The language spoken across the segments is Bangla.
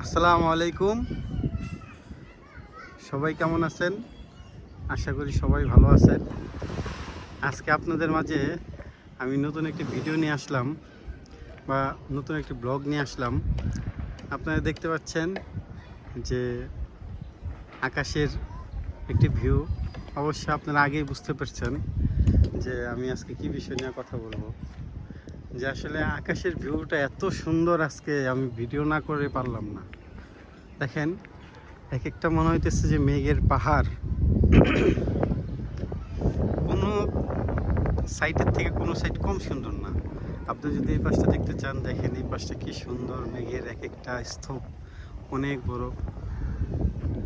আসসালামু আলাইকুম, সবাই কেমন আছেন? আশা করি সবাই ভালো আছেন। আজকে আপনাদের মাঝে আমি নতুন একটি ভিডিও নিয়ে আসলাম বা নতুন একটি ব্লগ নিয়ে আসলাম। আপনারা দেখতে পাচ্ছেন যে আকাশের একটি ভিউ। অবশ্যই আপনারা আগেই বুঝতে পারছেন যে আমি আজকে কি বিষয় নিয়ে কথা বলবো। যে আসলে আকাশের ভিউটা এত সুন্দর, আজকে আমি ভিডিও না করে পারলাম না। দেখেন, এক একটা মনে হইতেছে যে মেঘের পাহাড়। কোনো সাইডের থেকে কোনো সাইড কম সুন্দর না। আপনি যদি এই পাশটা দেখতে চান, দেখেন এই পাশটা কি সুন্দর। মেঘের এক একটা স্তূপ অনেক বড়,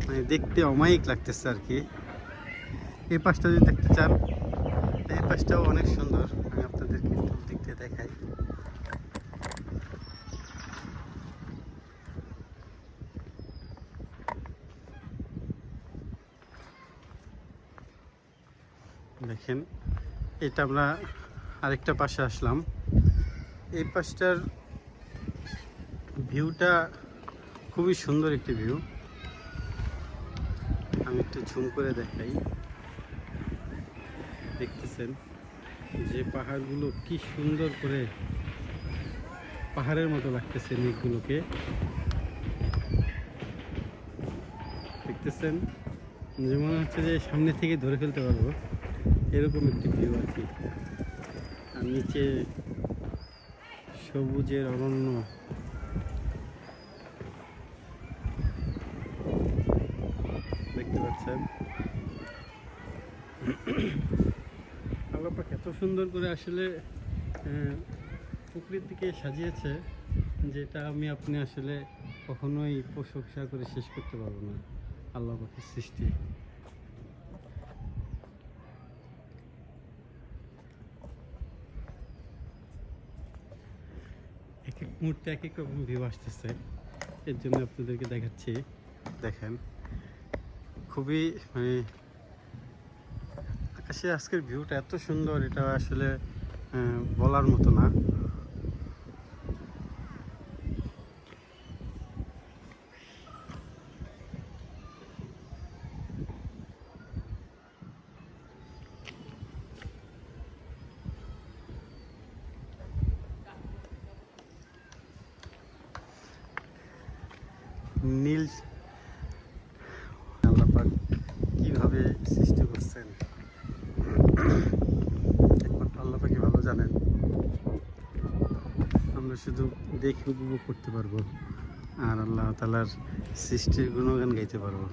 মানে দেখতে অমায়িক লাগতেছে আর কি। এই পাশটা যদি দেখতে চান, এই পাশটাও অনেক সুন্দর। আমি আপনাদেরকে একটু দিক দিয়ে দেখাই। দেখেন, এটা আমরা আরেকটা পাশে আসলাম। এই পাশটার ভিউটা খুবই সুন্দর একটি ভিউ। আমি একটু ঝুম করে দেখাই। দেখতেছেন যে পাহাড়গুলো কি সুন্দর করে পাহাড়ের মতো লাগতেছে। মেঘগুলোকে দেখতেছেন যে মনে হচ্ছে যে সামনে থেকে ধরে ফেলতে পারবো, এরকম একটি ভিউ আর কি। আর নিচে সবুজের অরণ্য। দেখতে পাচ্ছেন আল্লাহ পাক এত সুন্দর করে আসলে প্রকৃতিকে সাজিয়েছে, যেটা আপনি আসলে কখনোই প্রশংসা করে শেষ করতে পারবো না। আল্লাহ পাকের সৃষ্টি। এক এক মুহূর্তে এক এক রকম ভিউ আসতেছে, এর জন্য আপনাদেরকে দেখাচ্ছি। দেখেন, খুবই মানে আকাশে আজকের ভিউটা এত সুন্দর, এটা আসলে বলার মতো না। নীল আল্লাহ পাক কিভাবে সৃষ্টি করছেন একমাত্র আল্লাহ পাকই ভালো জানেন। আমরা শুধু দেখে উপভোগ করতে পারবো আর আল্লাহ তাআলার সৃষ্টির গুণগান গাইতে পারবো,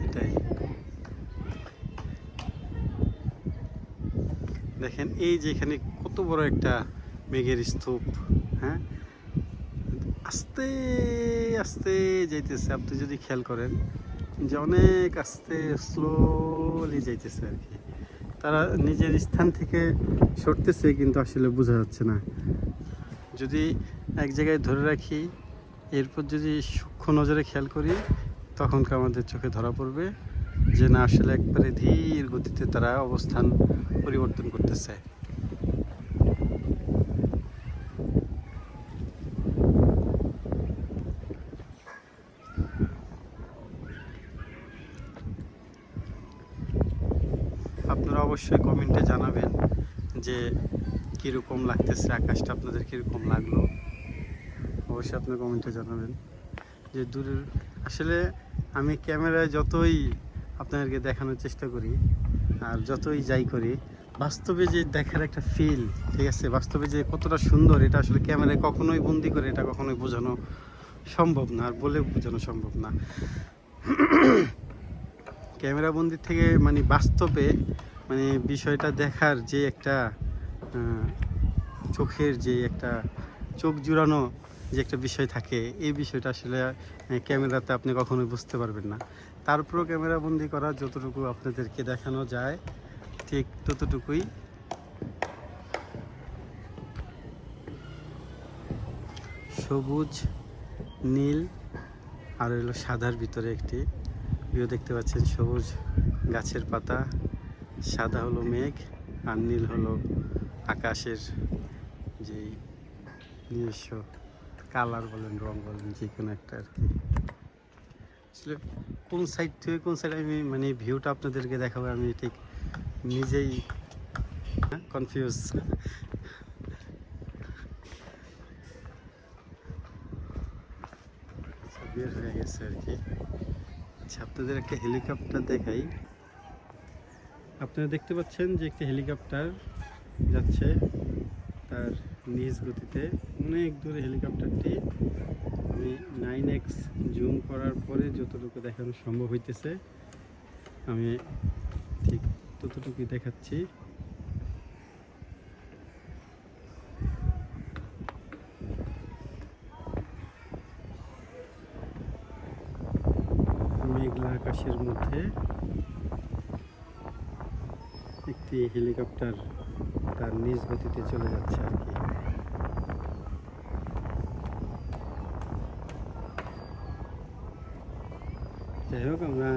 এটাই। দেখেন এই যে এখানে কত বড় একটা মেঘের স্তূপ। হ্যাঁ, আস্তে আস্তে যাইতেছে। আপনি যদি খেয়াল করেন যে অনেক আস্তে স্লোলি যাইতেছে আর কি। তারা নিজের স্থান থেকে সরতেছে, কিন্তু আসলে বোঝা যাচ্ছে না। যদি এক জায়গায় ধরে রাখি, এরপর যদি সূক্ষ্ম নজরে খেয়াল করি, তখন আমাদের চোখে ধরা পড়বে যে না, আসলে একবারে ধীর গতিতে তারা অবস্থান পরিবর্তন করতেছে। আপনারা অবশ্যই কমেন্টে জানাবেন যে কীরকম লাগতেছে আকাশটা, আপনাদের কীরকম লাগলো। অবশ্যই আপনারা কমেন্টে জানাবেন। যে দূরের আসলে আমি ক্যামেরায় যতই আপনাদেরকে দেখানোর চেষ্টা করি আর যতই যাই করি, বাস্তবে যে দেখার একটা ফিল, ঠিক আছে, বাস্তবে যে কতটা সুন্দর, এটা আসলে ক্যামেরায় কখনোই বন্দি করে এটা কখনোই বোঝানো সম্ভব না, আর বলে বোঝানো সম্ভব না। ক্যামেরা বন্দির থেকে মানে বাস্তবে মানে বিষয়টা দেখার যে একটা চোখের যে একটা চোখ জুড়ানো যে একটা বিষয় থাকে, এই বিষয়টা আসলে ক্যামেরাতে আপনি কখনোই বুঝতে পারবেন না। তারপরেও ক্যামেরা বন্দি করা যতটুকু আপনাদেরকে দেখানো যায় ঠিক ততটুকুই। সবুজ, নীল আর হলো সাদার ভিতরে একটি ভিউ দেখতে পাচ্ছেন। সবুজ গাছের পাতা, সাদা হলো মেঘ, আর নীল হলো আকাশের যেই নিজস্ব কালার বলেন, রং বলেন, যে কোনো একটা আর কি। আসলে কোন সাইড থেকে কোন সাইড আমি মানে ভিউটা আপনাদেরকে দেখাবো আমি ঠিক নিজেই কনফিউজ। বের হয়ে গেছে আর কি। আচ্ছা, আপনাদের একটা হেলিকপ্টার দেখাই। আপনারা দেখতে পাচ্ছেন যে একটি হেলিকপ্টার যাচ্ছে তার নিজ গতিতে অনেক দূরে। হেলিকপ্টারটি আমি 9x জুম করার পরে যতটুকু দেখানো সম্ভব হইতেছে আমি ঠিক ততটুকুই দেখাচ্ছি। মেঘলা আকাশের মধ্যে একটি হেলিকপ্টার তার নিজ গতিতে চলে যাচ্ছে আর কি। যাই হোক, আমরা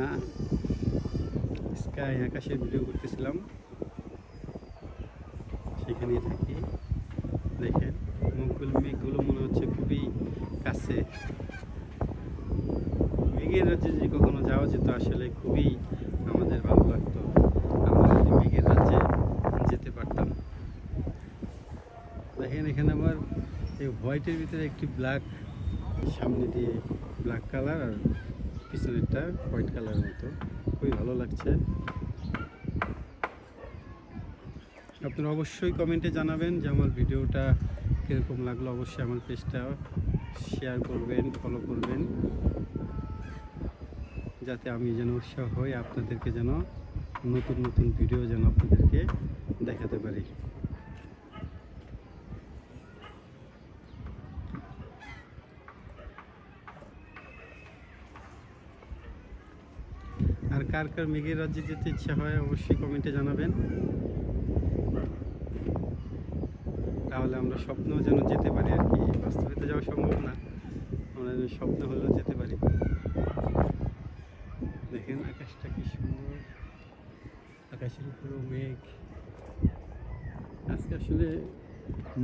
স্কাই আকাশের ভিডিও করতেছিলাম, সেখানেই থাকি। দেখেন মেঘগুলো মনে হচ্ছে খুবই কাছে। মেঘের রাজ্যে যদি কখনো যাওয়া যেত আসলে খুবই আমাদের ভালো লাগতো, আমরা যদি মেঘের রাজ্যে যেতে পারতাম। দেখেন এখানে আবার এই হোয়াইটের ভিতরে একটি ব্ল্যাক, সামনে দিয়ে ব্ল্যাক কালার আর পিছনেরটা হোয়াইট কালারের মতো, খুবই ভালো লাগছে। আপনারা অবশ্যই কমেন্টে জানাবেন যে আমার ভিডিওটা কীরকম লাগলো। অবশ্যই আমার পেজটা শেয়ার করবেন, ফলো করবেন, যাতে আমি যেন উৎসাহ হই আপনাদেরকে যেন নতুন নতুন ভিডিও যেন আপনাদেরকে দেখাতে পারি। আর কার কার মেঘের রাজ্যে যেতে ইচ্ছা হয় অবশ্যই কমেন্টে জানাবেন, তাহলে আমরা স্বপ্নও যেন যেতে পারি আর কি। বাস্তবে তো যাওয়া সম্ভব না, আমরা যেন স্বপ্ন হলেও যেতে পারি। দেখেন আকাশটা কি সুন্দর, আকাশের উপরেও মেঘ। আজকে আসলে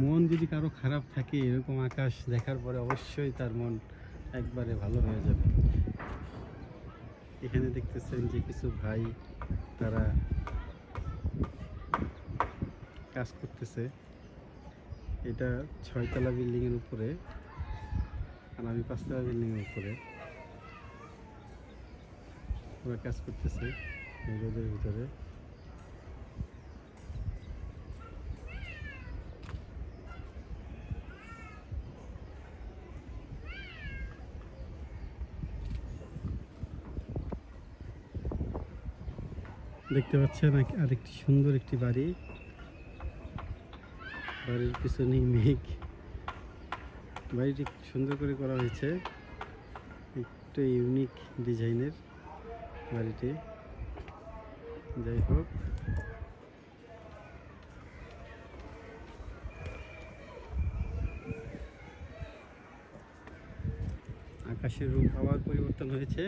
মন যদি কারো খারাপ থাকে এরকম আকাশ দেখার পরে অবশ্যই তার মন একবারে ভালো হয়ে যাবে। এখানে দেখতেছেন যে কিছু ভাই তারা কাজ করতেছে। এটা 6তলা বিল্ডিংয়ের উপরে আর আমি 5তলা বিল্ডিংয়ের উপরে। ওরা কাজ করতেছে রোদের ভিতরে। দেখতে পাচ্ছেন আরেকটি সুন্দর একটি বাড়ি, বাড়ির পিছনেই মেঘ। বাড়িটি সুন্দর করে করা হয়েছে, একটু ইউনিক ডিজাইনের বাড়িটি। যাই হোক, আকাশের রূপ আবার পরিবর্তন হয়েছে।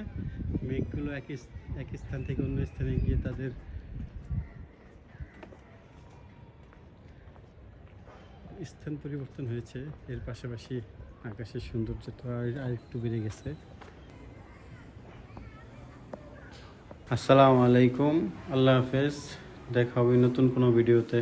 মেঘগুলো এক স্থান থেকে অন্য স্থানে গিয়ে তাদের স্থান পরিবর্তন হয়েছে। এর পাশাপাশি আকাশের সৌন্দর্যটা আরেকটু বেড়ে গেছে। আসসালামু আলাইকুম, আল্লাহ হাফেজ, দেখা হবে নতুন কোনো ভিডিওতে।